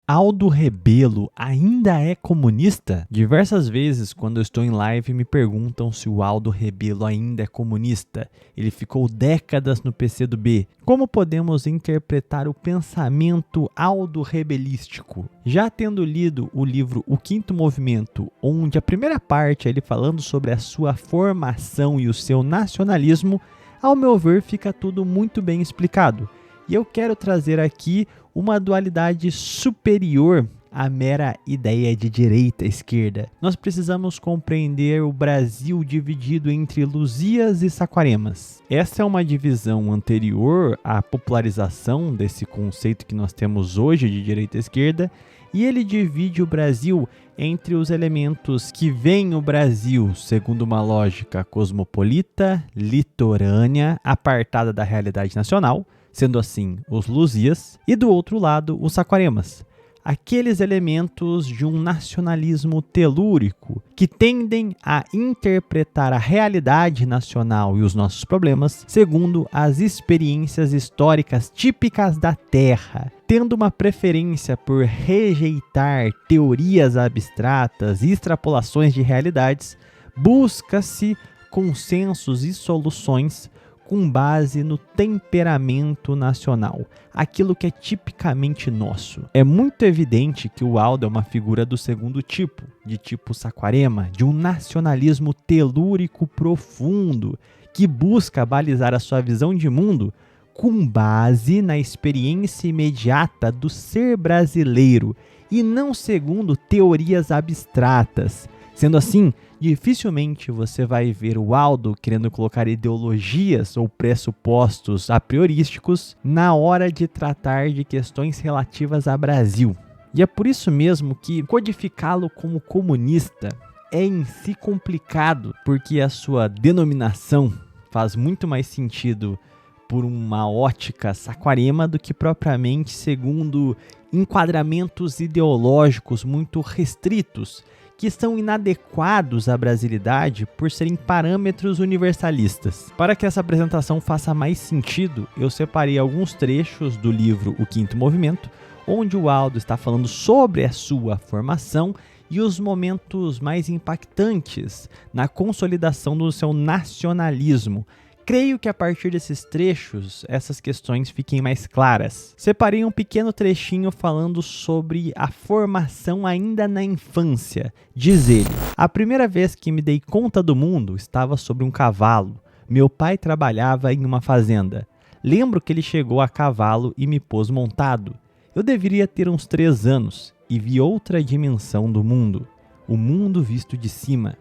Aldo Rebelo ainda é comunista? Diversas vezes, quando eu estou em live, me perguntam se o Aldo Rebelo ainda é comunista. Ele ficou décadas no PCdoB. Como podemos interpretar o pensamento aldo-rebelístico? Já tendo lido o livro O Quinto Movimento, onde a primeira parte é ele falando sobre a sua formação e o seu nacionalismo, ao meu ver, fica tudo muito bem explicado. E eu quero trazer aqui uma dualidade superior à mera ideia de direita e esquerda. Nós precisamos compreender o Brasil dividido entre Luzias e Saquaremas. Essa é uma divisão anterior à popularização desse conceito que nós temos hoje de direita e esquerda, e ele divide o Brasil entre os elementos que veem o Brasil segundo uma lógica cosmopolita, litorânea, apartada da realidade nacional, sendo assim os Luzias, e do outro lado os Saquaremas, aqueles elementos de um nacionalismo telúrico que tendem a interpretar a realidade nacional e os nossos problemas segundo as experiências históricas típicas da Terra, tendo uma preferência por rejeitar teorias abstratas e extrapolações de realidades. Busca-se consensos e soluções com base no temperamento nacional, aquilo que é tipicamente nosso. É muito evidente que o Aldo é uma figura do segundo tipo, de tipo Saquarema, de um nacionalismo telúrico profundo, que busca balizar a sua visão de mundo com base na experiência imediata do ser brasileiro e não segundo teorias abstratas. Sendo assim, dificilmente você vai ver o Aldo querendo colocar ideologias ou pressupostos a priorísticos na hora de tratar de questões relativas a Brasil. E é por isso mesmo que codificá-lo como comunista é em si complicado, porque a sua denominação faz muito mais sentido por uma ótica saquarema do que propriamente segundo enquadramentos ideológicos muito restritos, que são inadequados à brasilidade por serem parâmetros universalistas. Para que essa apresentação faça mais sentido, eu separei alguns trechos do livro O Quinto Movimento, onde o Aldo está falando sobre a sua formação e os momentos mais impactantes na consolidação do seu nacionalismo. Creio que a partir desses trechos, essas questões fiquem mais claras. Separei um pequeno trechinho falando sobre a formação ainda na infância. Diz ele: a primeira vez que me dei conta do mundo estava sobre um cavalo. Meu pai trabalhava em uma fazenda. Lembro que ele chegou a cavalo e me pôs montado. Eu deveria ter uns 3 anos e vi outra dimensão do mundo. O mundo visto de cima.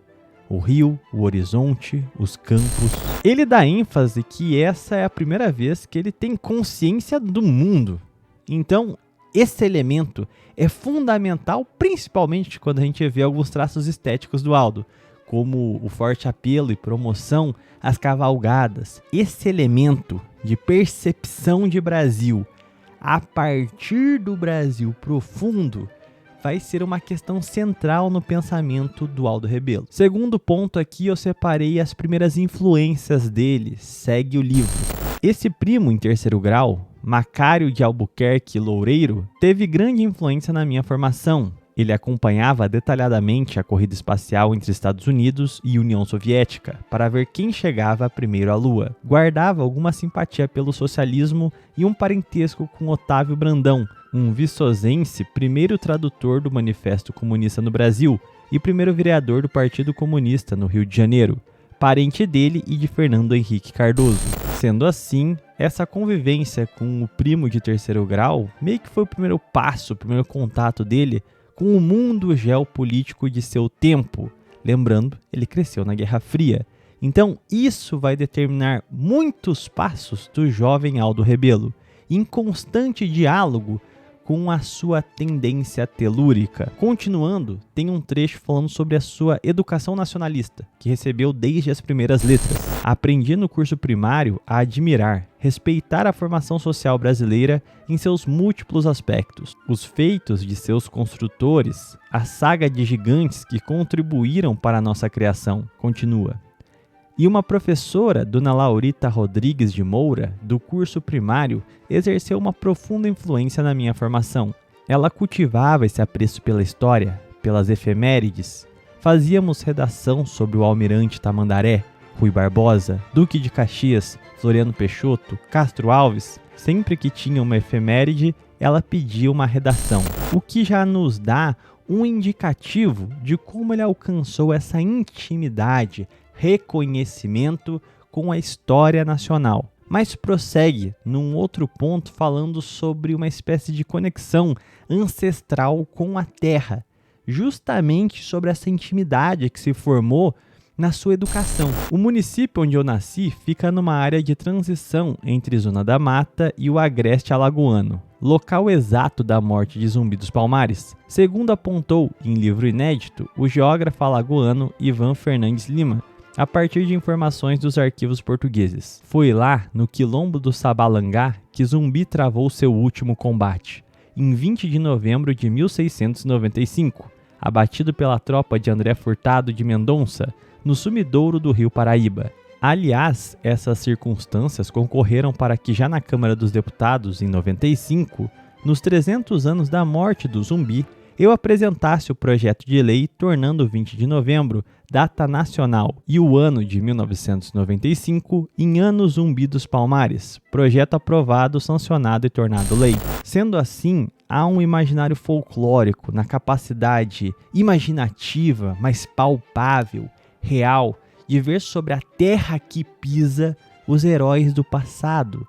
O rio, o horizonte, os campos. Ele dá ênfase que essa é a primeira vez que ele tem consciência do mundo. Então, esse elemento é fundamental, principalmente quando a gente vê alguns traços estéticos do Aldo, como o forte apelo e promoção às cavalgadas. Esse elemento de percepção de Brasil a partir do Brasil profundo vai ser uma questão central no pensamento do Aldo Rebelo. Segundo ponto aqui, eu separei as primeiras influências dele. Segue o livro. Esse primo em terceiro grau, Macário de Albuquerque Loureiro, teve grande influência na minha formação. Ele acompanhava detalhadamente a corrida espacial entre Estados Unidos e União Soviética para ver quem chegava primeiro à Lua. Guardava alguma simpatia pelo socialismo e um parentesco com Otávio Brandão, um viçosense, primeiro tradutor do Manifesto Comunista no Brasil e primeiro vereador do Partido Comunista no Rio de Janeiro, parente dele e de Fernando Henrique Cardoso. Sendo assim, essa convivência com o primo de terceiro grau meio que foi o primeiro passo, o primeiro contato dele com o mundo geopolítico de seu tempo. Lembrando, ele cresceu na Guerra Fria. Então, isso vai determinar muitos passos do jovem Aldo Rebelo, em constante diálogo com a sua tendência telúrica. Continuando, tem um trecho falando sobre a sua educação nacionalista, que recebeu desde as primeiras letras. Aprendi no curso primário a admirar, respeitar a formação social brasileira em seus múltiplos aspectos, os feitos de seus construtores, a saga de gigantes que contribuíram para a nossa criação. Continua. E uma professora, Dona Laurita Rodrigues de Moura, do curso primário, exerceu uma profunda influência na minha formação. Ela cultivava esse apreço pela história, pelas efemérides. Fazíamos redação sobre o almirante Tamandaré, Rui Barbosa, Duque de Caxias, Floriano Peixoto, Castro Alves. Sempre que tinha uma efeméride, ela pedia uma redação, o que já nos dá um indicativo de como ele alcançou essa intimidade, reconhecimento com a história nacional. Mas prossegue num outro ponto falando sobre uma espécie de conexão ancestral com a terra, justamente sobre essa intimidade que se formou na sua educação. O município onde eu nasci fica numa área de transição entre Zona da Mata e o Agreste Alagoano, local exato da morte de Zumbi dos Palmares, segundo apontou em livro inédito o geógrafo alagoano Ivan Fernandes Lima, a partir de informações dos arquivos portugueses. Foi lá, no quilombo do Sabalangá, que Zumbi travou seu último combate, em 20 de novembro de 1695, abatido pela tropa de André Furtado de Mendonça, no sumidouro do rio Paraíba. Aliás, essas circunstâncias concorreram para que já na Câmara dos Deputados, em 95, nos 300 anos da morte do Zumbi, eu apresentasse o projeto de lei tornando 20 de novembro data nacional e o ano de 1995 em Ano Zumbi dos Palmares, projeto aprovado, sancionado e tornado lei. Sendo assim, há um imaginário folclórico na capacidade imaginativa, mais palpável, real, de ver sobre a terra que pisa os heróis do passado.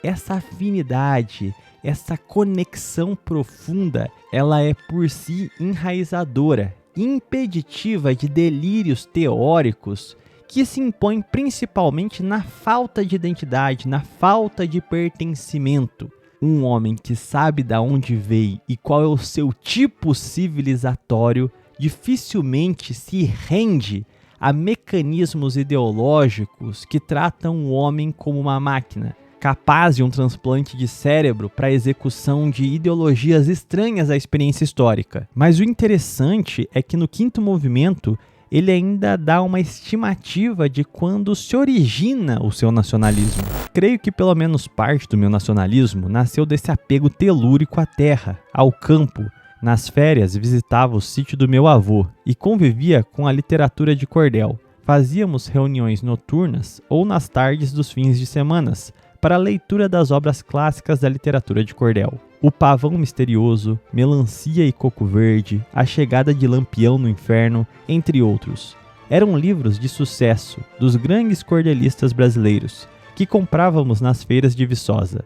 Essa afinidade, essa conexão profunda, ela é por si enraizadora, impeditiva de delírios teóricos que se impõem principalmente na falta de identidade, na falta de pertencimento. Um homem que sabe de onde veio e qual é o seu tipo civilizatório dificilmente se rende a mecanismos ideológicos que tratam o homem como uma máquina, capaz de um transplante de cérebro para a execução de ideologias estranhas à experiência histórica. Mas o interessante é que no quinto movimento ele ainda dá uma estimativa de quando se origina o seu nacionalismo. Creio que pelo menos parte do meu nacionalismo nasceu desse apego telúrico à terra, ao campo. Nas férias visitava o sítio do meu avô e convivia com a literatura de cordel. Fazíamos reuniões noturnas ou nas tardes dos fins de semanas para a leitura das obras clássicas da literatura de cordel. O Pavão Misterioso, Melancia e Coco Verde, A Chegada de Lampião no Inferno, entre outros. Eram livros de sucesso dos grandes cordelistas brasileiros, que comprávamos nas feiras de Viçosa.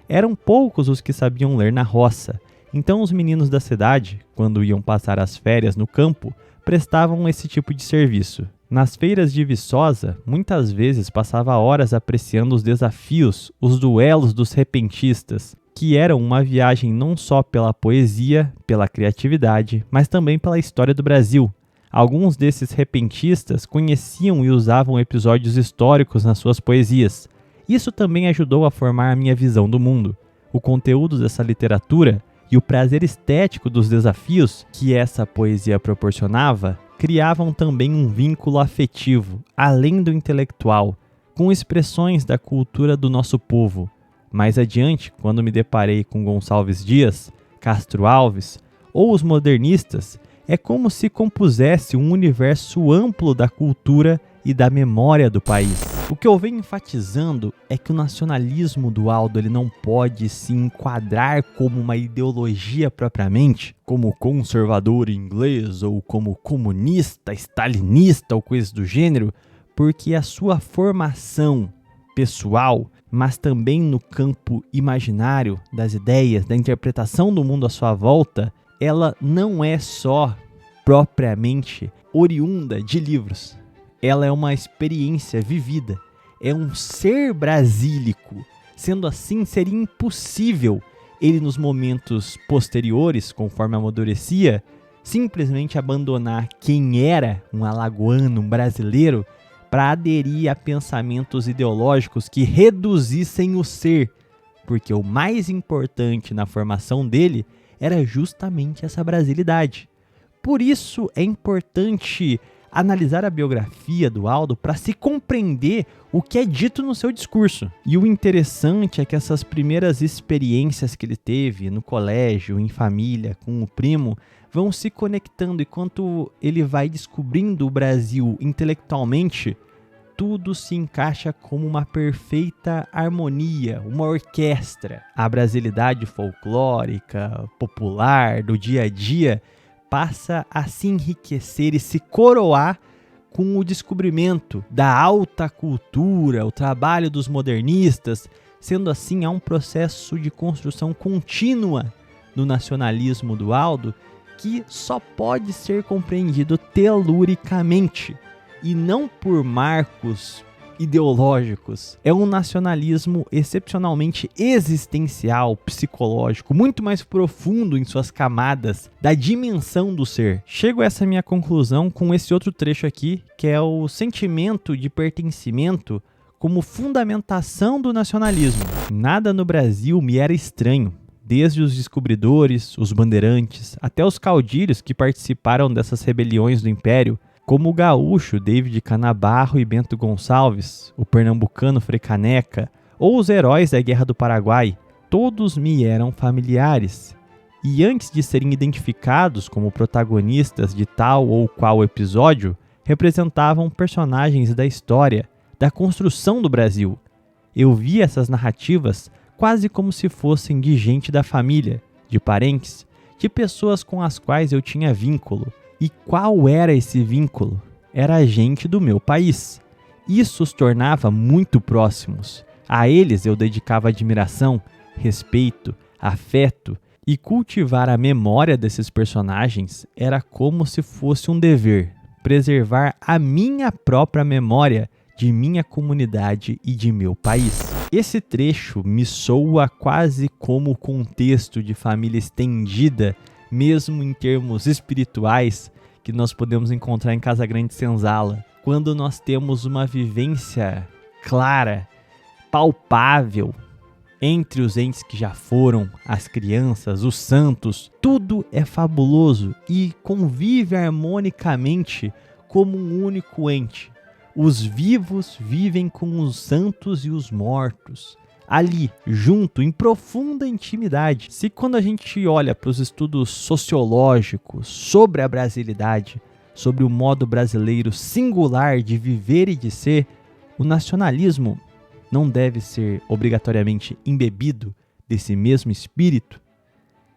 Eram poucos os que sabiam ler na roça, então os meninos da cidade, quando iam passar as férias no campo, prestavam esse tipo de serviço. Nas feiras de Viçosa, muitas vezes passava horas apreciando os desafios, os duelos dos repentistas, que eram uma viagem não só pela poesia, pela criatividade, mas também pela história do Brasil. Alguns desses repentistas conheciam e usavam episódios históricos nas suas poesias. Isso também ajudou a formar a minha visão do mundo. O conteúdo dessa literatura e o prazer estético dos desafios que essa poesia proporcionava criavam também um vínculo afetivo, além do intelectual, com expressões da cultura do nosso povo. Mais adiante, quando me deparei com Gonçalves Dias, Castro Alves ou os modernistas, é como se compusesse um universo amplo da cultura e da memória do país. O que eu venho enfatizando é que o nacionalismo do Aldo ele não pode se enquadrar como uma ideologia propriamente, como conservador inglês ou como comunista, stalinista ou coisas do gênero, porque a sua formação pessoal, mas também no campo imaginário das ideias, da interpretação do mundo à sua volta, ela não é só propriamente oriunda de livros. Ela é uma experiência vivida, é um ser brasílico. Sendo assim, seria impossível ele, nos momentos posteriores, conforme amadurecia, simplesmente abandonar quem era um alagoano, um brasileiro, para aderir a pensamentos ideológicos que reduzissem o ser, porque o mais importante na formação dele era justamente essa brasilidade. Por isso é importante analisar a biografia do Aldo para se compreender o que é dito no seu discurso. E o interessante é que essas primeiras experiências que ele teve no colégio, em família, com o primo, vão se conectando, enquanto ele vai descobrindo o Brasil intelectualmente, tudo se encaixa como uma perfeita harmonia, uma orquestra. A brasilidade folclórica, popular, do dia a dia, passa a se enriquecer e se coroar com o descobrimento da alta cultura, o trabalho dos modernistas. Sendo assim, há um processo de construção contínua no nacionalismo do Aldo que só pode ser compreendido teluricamente e não por marcos ideológicos. É um nacionalismo excepcionalmente existencial, psicológico, muito mais profundo em suas camadas da dimensão do ser. Chego a essa minha conclusão com esse outro trecho aqui, que é o sentimento de pertencimento como fundamentação do nacionalismo. Nada no Brasil me era estranho, desde os descobridores, os bandeirantes, até os caudilhos que participaram dessas rebeliões do Império, como o gaúcho David Canabarro e Bento Gonçalves, o pernambucano Frei Caneca, ou os heróis da Guerra do Paraguai. Todos me eram familiares. E antes de serem identificados como protagonistas de tal ou qual episódio, representavam personagens da história, da construção do Brasil. Eu vi essas narrativas quase como se fossem de gente da família, de parentes, de pessoas com as quais eu tinha vínculo. E qual era esse vínculo? Era a gente do meu país. Isso os tornava muito próximos. A eles eu dedicava admiração, respeito, afeto, e cultivar a memória desses personagens era como se fosse um dever, preservar a minha própria memória de minha comunidade e de meu país. Esse trecho me soa quase como o contexto de família estendida, mesmo em termos espirituais, que nós podemos encontrar em Casagrande Senzala, quando nós temos uma vivência clara, palpável, entre os entes que já foram, as crianças, os santos. Tudo é fabuloso e convive harmonicamente como um único ente. Os vivos vivem com os santos e os mortos, ali, junto, em profunda intimidade. Se quando a gente olha para os estudos sociológicos sobre a brasilidade, sobre o modo brasileiro singular de viver e de ser, o nacionalismo não deve ser obrigatoriamente embebido desse mesmo espírito?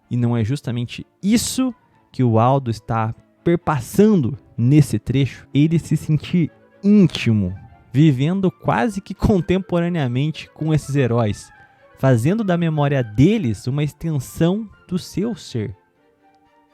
E não é justamente isso que o Aldo está perpassando nesse trecho? Ele se sentir íntimo, vivendo quase que contemporaneamente com esses heróis, fazendo da memória deles uma extensão do seu ser.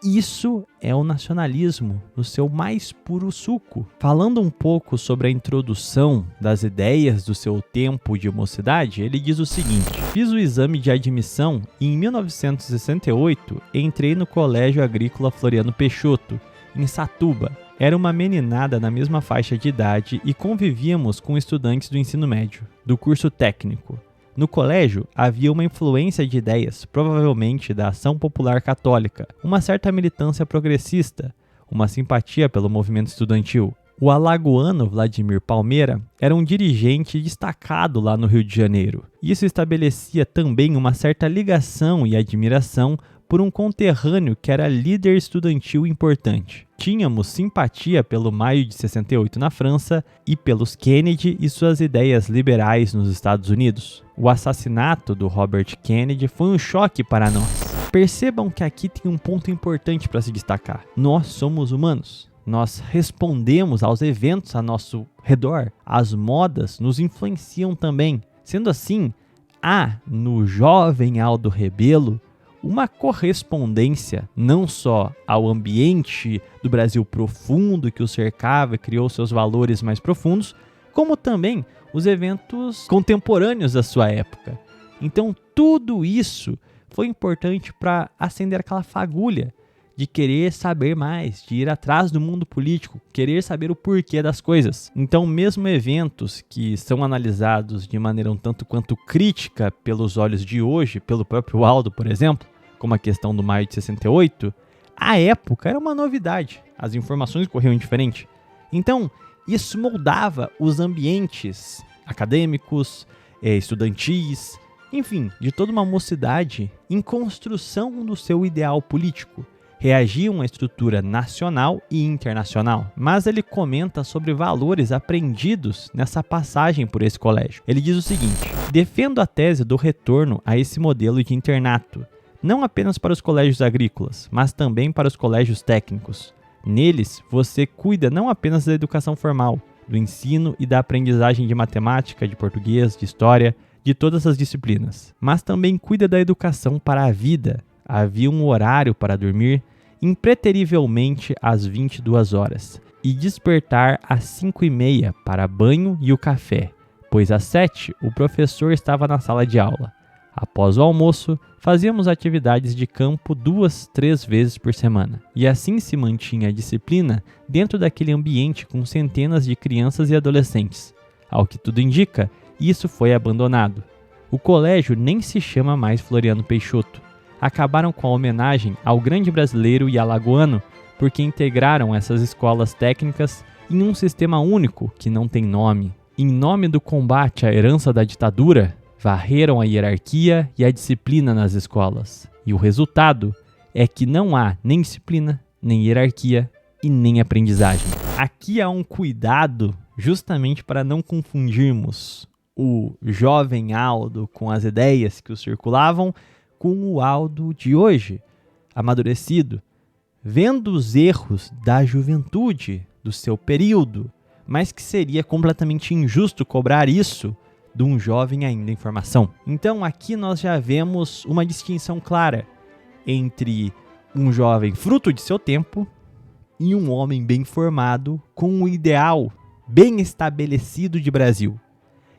Isso é o nacionalismo no seu mais puro suco. Falando um pouco sobre a introdução das ideias do seu tempo de mocidade, ele diz o seguinte: fiz o exame de admissão e em 1968 entrei no Colégio Agrícola Floriano Peixoto, em Satuba. Era uma meninada na mesma faixa de idade e convivíamos com estudantes do ensino médio, do curso técnico. No colégio, havia uma influência de ideias, provavelmente da Ação Popular Católica, uma certa militância progressista, uma simpatia pelo movimento estudantil. O alagoano Vladimir Palmeira era um dirigente destacado lá no Rio de Janeiro. Isso estabelecia também uma certa ligação e admiração por um conterrâneo que era líder estudantil importante. Tínhamos simpatia pelo Maio de 68 na França e pelos Kennedy e suas ideias liberais nos Estados Unidos. O assassinato do Robert Kennedy foi um choque para nós. Percebam que aqui tem um ponto importante para se destacar. Nós somos humanos. Nós respondemos aos eventos a nosso redor. As modas nos influenciam também. Sendo assim, há no jovem Aldo Rebelo uma correspondência não só ao ambiente do Brasil profundo que o cercava e criou seus valores mais profundos, como também os eventos contemporâneos da sua época. Então tudo isso foi importante para acender aquela fagulha de querer saber mais, de ir atrás do mundo político, querer saber o porquê das coisas. Então mesmo eventos que são analisados de maneira um tanto quanto crítica pelos olhos de hoje, pelo próprio Aldo, por exemplo, como a questão do Maio de 68, à época era uma novidade, as informações corriam diferente. Então, isso moldava os ambientes acadêmicos, estudantis, enfim, de toda uma mocidade em construção do seu ideal político. Reagiam à estrutura nacional e internacional. Mas ele comenta sobre valores aprendidos nessa passagem por esse colégio. Ele diz o seguinte: defendo a tese do retorno a esse modelo de internato, não apenas para os colégios agrícolas, mas também para os colégios técnicos. Neles, você cuida não apenas da educação formal, do ensino e da aprendizagem de matemática, de português, de história, de todas as disciplinas, mas também cuida da educação para a vida. Havia um horário para dormir, impreterivelmente às 22 horas, e despertar às 5h30 para banho e o café, pois às 7 o professor estava na sala de aula. Após o almoço, fazíamos atividades de campo 2-3 vezes por semana, e assim se mantinha a disciplina dentro daquele ambiente com centenas de crianças e adolescentes. Ao que tudo indica, isso foi abandonado. O colégio nem se chama mais Floriano Peixoto. Acabaram com a homenagem ao grande brasileiro e alagoano porque integraram essas escolas técnicas em um sistema único que não tem nome. Em nome do combate à herança da ditadura, varreram a hierarquia e a disciplina nas escolas. E o resultado é que não há nem disciplina, nem hierarquia e nem aprendizagem. Aqui há um cuidado justamente para não confundirmos o jovem Aldo com as ideias que o circulavam com o Aldo de hoje, amadurecido, vendo os erros da juventude, do seu período, mas que seria completamente injusto cobrar isso de um jovem ainda em formação. Então aqui nós já vemos uma distinção clara entre um jovem fruto de seu tempo e um homem bem formado com um ideal bem estabelecido de Brasil.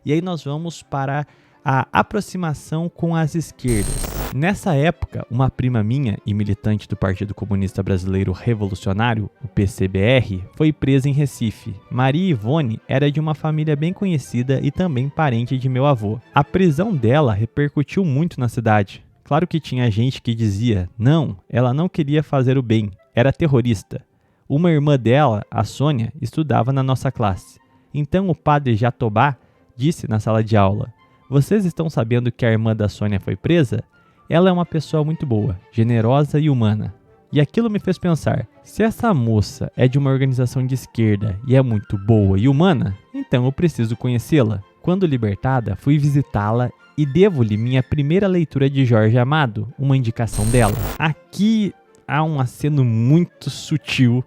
E aí nós vamos para a aproximação com as esquerdas. Nessa época, uma prima minha e militante do Partido Comunista Brasileiro Revolucionário, o PCBR, foi presa em Recife. Maria Ivone era de uma família bem conhecida e também parente de meu avô. A prisão dela repercutiu muito na cidade. Claro que tinha gente que dizia, não, ela não queria fazer o bem, era terrorista. Uma irmã dela, a Sônia, estudava na nossa classe. Então o padre Jatobá disse na sala de aula, vocês estão sabendo que a irmã da Sônia foi presa? Ela é uma pessoa muito boa, generosa e humana. E aquilo me fez pensar, se essa moça é de uma organização de esquerda e é muito boa e humana, então eu preciso conhecê-la. Quando libertada, fui visitá-la e devo-lhe minha primeira leitura de Jorge Amado, uma indicação dela. Aqui há um aceno muito sutil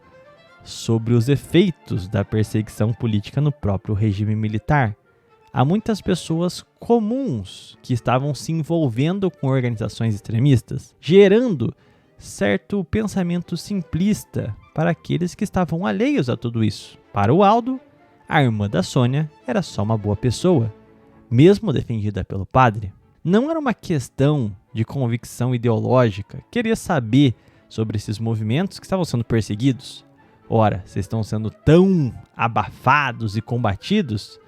sobre os efeitos da perseguição política no próprio regime militar. Há muitas pessoas comuns que estavam se envolvendo com organizações extremistas, gerando certo pensamento simplista para aqueles que estavam alheios a tudo isso. Para o Aldo, a irmã da Sônia era só uma boa pessoa, mesmo defendida pelo padre. Não era uma questão de convicção ideológica, queria saber sobre esses movimentos que estavam sendo perseguidos. Ora, vocês estão sendo tão abafados e combatidos,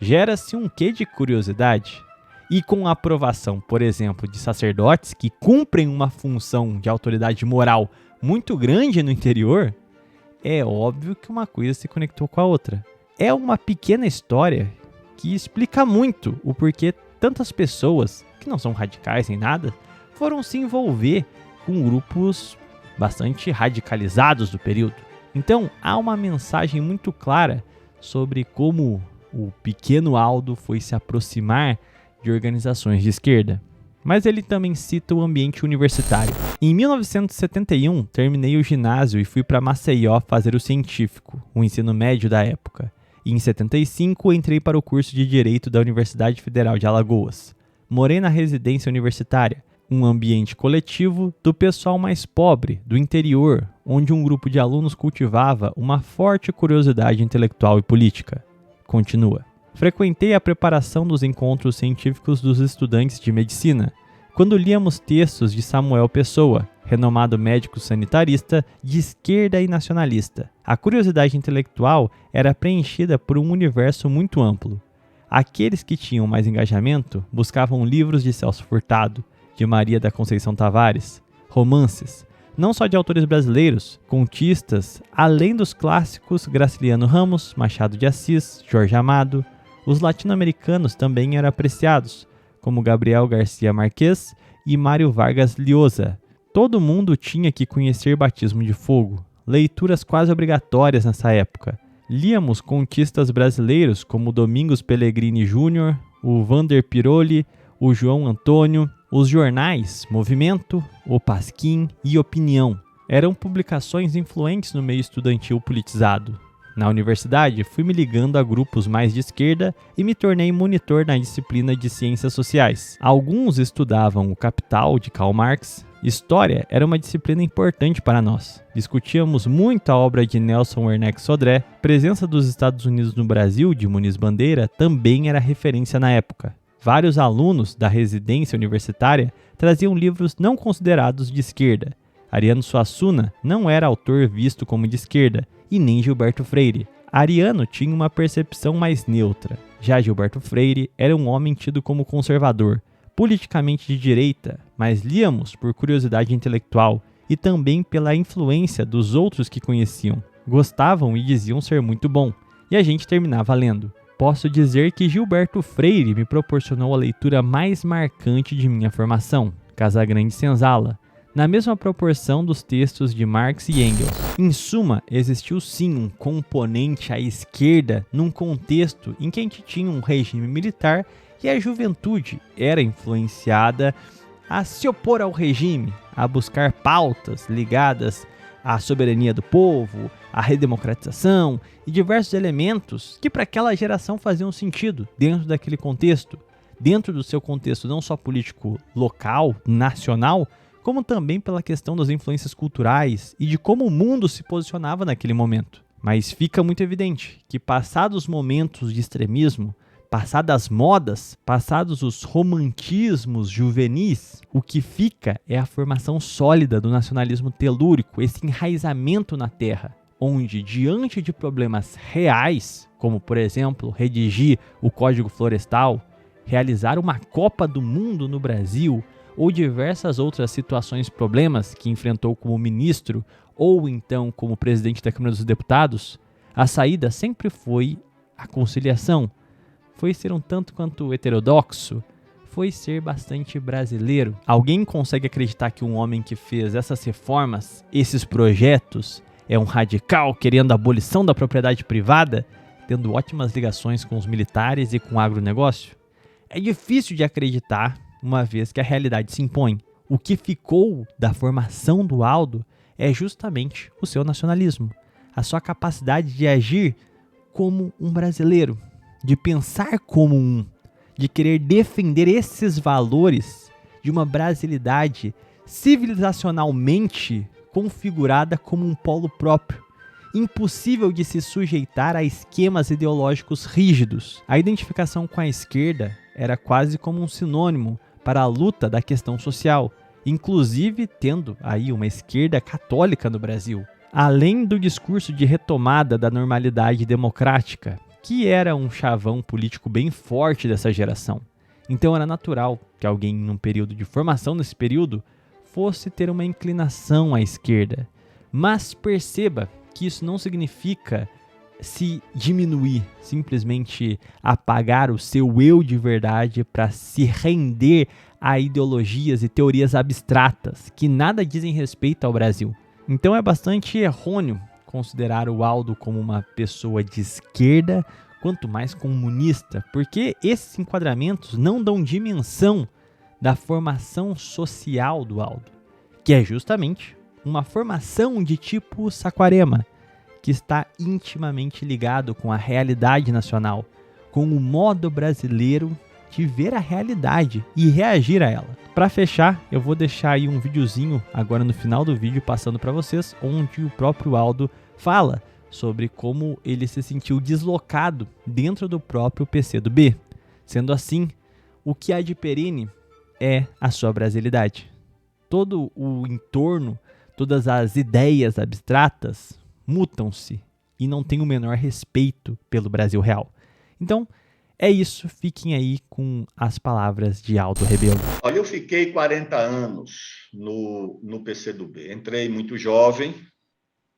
gera-se um quê de curiosidade. E com a aprovação, por exemplo, de sacerdotes que cumprem uma função de autoridade moral muito grande no interior, é óbvio que uma coisa se conectou com a outra. É uma pequena história que explica muito o porquê tantas pessoas, que não são radicais nem nada, foram se envolver com grupos bastante radicalizados do período. Então, há uma mensagem muito clara sobre como o pequeno Aldo foi se aproximar de organizações de esquerda. Mas ele também cita o ambiente universitário. Em 1971, terminei o ginásio e fui para Maceió fazer o científico, o ensino médio da época. E em 75, entrei para o curso de Direito da Universidade Federal de Alagoas. Morei na residência universitária, um ambiente coletivo do pessoal mais pobre, do interior, onde um grupo de alunos cultivava uma forte curiosidade intelectual e política. Continua. Frequentei a preparação dos encontros científicos dos estudantes de medicina, quando líamos textos de Samuel Pessoa, renomado médico sanitarista de esquerda e nacionalista. A curiosidade intelectual era preenchida por um universo muito amplo. Aqueles que tinham mais engajamento buscavam livros de Celso Furtado, de Maria da Conceição Tavares, romances, não só de autores brasileiros, contistas, além dos clássicos Graciliano Ramos, Machado de Assis, Jorge Amado, os latino-americanos também eram apreciados, como Gabriel Garcia Marquez e Mário Vargas Llosa. Todo mundo tinha que conhecer Batismo de Fogo, leituras quase obrigatórias nessa época. Líamos contistas brasileiros como Domingos Pellegrini Júnior, o Vander Piroli, o João Antônio. Os jornais Movimento, O Pasquim e Opinião eram publicações influentes no meio estudantil politizado. Na universidade, fui me ligando a grupos mais de esquerda e me tornei monitor na disciplina de Ciências Sociais. Alguns estudavam O Capital, de Karl Marx. História era uma disciplina importante para nós. Discutíamos muito a obra de Nelson Werneck Sodré. Presença dos Estados Unidos no Brasil, de Muniz Bandeira, também era referência na época. Vários alunos da residência universitária traziam livros não considerados de esquerda. Ariano Suassuna não era autor visto como de esquerda, e nem Gilberto Freire. Ariano tinha uma percepção mais neutra. Já Gilberto Freire era um homem tido como conservador, politicamente de direita, mas líamos por curiosidade intelectual e também pela influência dos outros que conheciam. Gostavam e diziam ser muito bom, e a gente terminava lendo. Posso dizer que Gilberto Freire me proporcionou a leitura mais marcante de minha formação, Casagrande Senzala, na mesma proporção dos textos de Marx e Engels. Em suma, existiu sim um componente à esquerda num contexto em que a gente tinha um regime militar e a juventude era influenciada a se opor ao regime, a buscar pautas ligadas à soberania do povo, à redemocratização e diversos elementos que para aquela geração faziam sentido dentro daquele contexto, dentro do seu contexto não só político local, nacional, como também pela questão das influências culturais e de como o mundo se posicionava naquele momento. Mas fica muito evidente que passados os momentos de extremismo, passadas as modas, passados os romantismos juvenis, o que fica é a formação sólida do nacionalismo telúrico, esse enraizamento na terra, onde diante de problemas reais, como por exemplo redigir o Código Florestal, realizar uma Copa do Mundo no Brasil, ou diversas outras situações, problemas que enfrentou como ministro ou então como presidente da Câmara dos Deputados, a saída sempre foi a conciliação. Foi ser um tanto quanto heterodoxo, foi ser bastante brasileiro. Alguém consegue acreditar que um homem que fez essas reformas, esses projetos, é um radical querendo a abolição da propriedade privada, tendo ótimas ligações com os militares e com o agronegócio? É difícil de acreditar, uma vez que a realidade se impõe. O que ficou da formação do Aldo é justamente o seu nacionalismo, a sua capacidade de agir como um brasileiro, de pensar como um, de querer defender esses valores de uma brasilidade civilizacionalmente configurada como um polo próprio, impossível de se sujeitar a esquemas ideológicos rígidos. A identificação com a esquerda era quase como um sinônimo para a luta da questão social, inclusive tendo aí uma esquerda católica no Brasil. Além do discurso de retomada da normalidade democrática, que era um chavão político bem forte dessa geração. Então era natural que alguém num período de formação nesse período fosse ter uma inclinação à esquerda. Mas perceba que isso não significa se diminuir, simplesmente apagar o seu eu de verdade para se render a ideologias e teorias abstratas que nada dizem respeito ao Brasil. Então é bastante errôneo considerar o Aldo como uma pessoa de esquerda, quanto mais comunista, porque esses enquadramentos não dão dimensão da formação social do Aldo, que é justamente uma formação de tipo Saquarema, que está intimamente ligado com a realidade nacional, com o modo brasileiro de ver a realidade e reagir a ela. Para fechar, eu vou deixar aí um videozinho agora no final do vídeo passando para vocês, onde o próprio Aldo fala sobre como ele se sentiu deslocado dentro do próprio PCdoB. Sendo assim, o que há de perene é a sua brasilidade. Todo o entorno, todas as ideias abstratas mutam-se e não tem o menor respeito pelo Brasil real. Então, É isso, fiquem aí com as palavras de Aldo Rebelo. Olha, eu fiquei 40 anos no PCdoB. Entrei muito jovem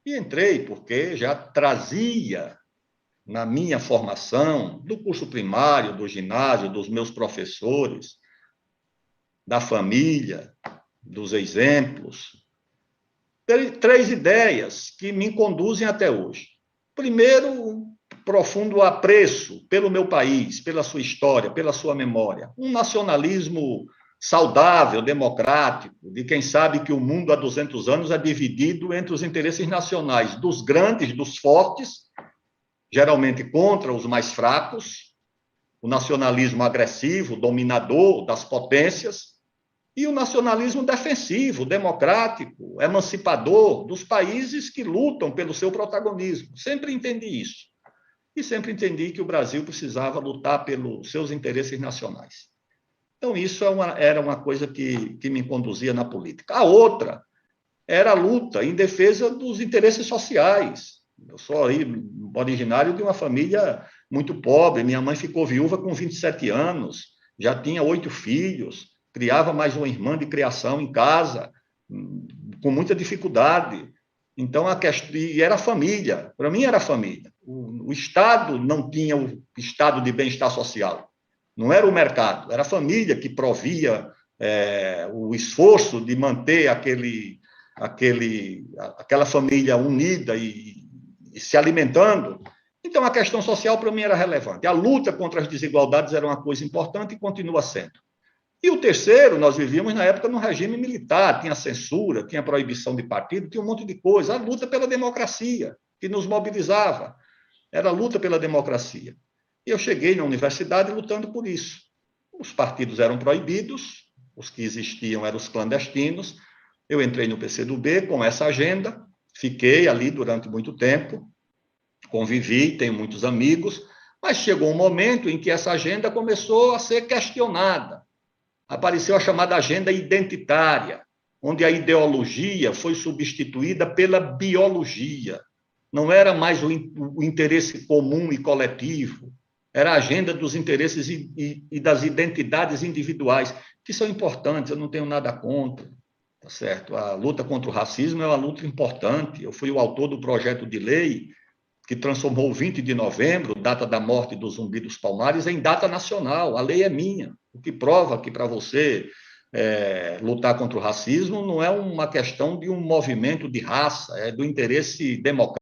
e entrei porque já trazia na minha formação, do curso primário, do ginásio, dos meus professores, da família, dos exemplos, três ideias que me conduzem até hoje. Primeiro, profundo apreço pelo meu país, pela sua história, pela sua memória. Um nacionalismo saudável, democrático, de quem sabe que o mundo há 200 anos é dividido entre os interesses nacionais dos grandes, dos fortes, geralmente contra os mais fracos, o nacionalismo agressivo, dominador das potências, e o nacionalismo defensivo, democrático, emancipador dos países que lutam pelo seu protagonismo. Sempre entendi isso. E sempre entendi que o Brasil precisava lutar pelos seus interesses nacionais. Então, isso era uma coisa que me conduzia na política. A outra era a luta em defesa dos interesses sociais. Eu sou originário de uma família muito pobre. Minha mãe ficou viúva com 27 anos, já tinha 8 filhos, criava mais uma irmã de criação em casa, com muita dificuldade. Então, e era família, para mim era família. O Estado não tinha o estado de bem-estar social, não era o mercado, era a família que provia o esforço de manter aquela família unida e se alimentando. Então, a questão social para mim era relevante. A luta contra as desigualdades era uma coisa importante e continua sendo. E o terceiro, nós vivíamos na época num regime militar, tinha censura, tinha proibição de partido, tinha um monte de coisa. A luta pela democracia, que nos mobilizava, era a luta pela democracia. E eu cheguei na universidade lutando por isso. Os partidos eram proibidos, os que existiam eram os clandestinos. Eu entrei no PCdoB com essa agenda, fiquei ali durante muito tempo, convivi, tenho muitos amigos, mas chegou um momento em que essa agenda começou a ser questionada. Apareceu a chamada agenda identitária, onde a ideologia foi substituída pela biologia. Não era mais o interesse comum e coletivo, era a agenda dos interesses e das identidades individuais, que são importantes, eu não tenho nada contra, tá certo? A luta contra o racismo é uma luta importante. Eu fui o autor do projeto de lei que transformou o 20 de novembro, data da morte do Zumbi dos Palmares, em data nacional. A lei é minha, o que prova que para você lutar contra o racismo não é uma questão de um movimento de raça, é do interesse democrático.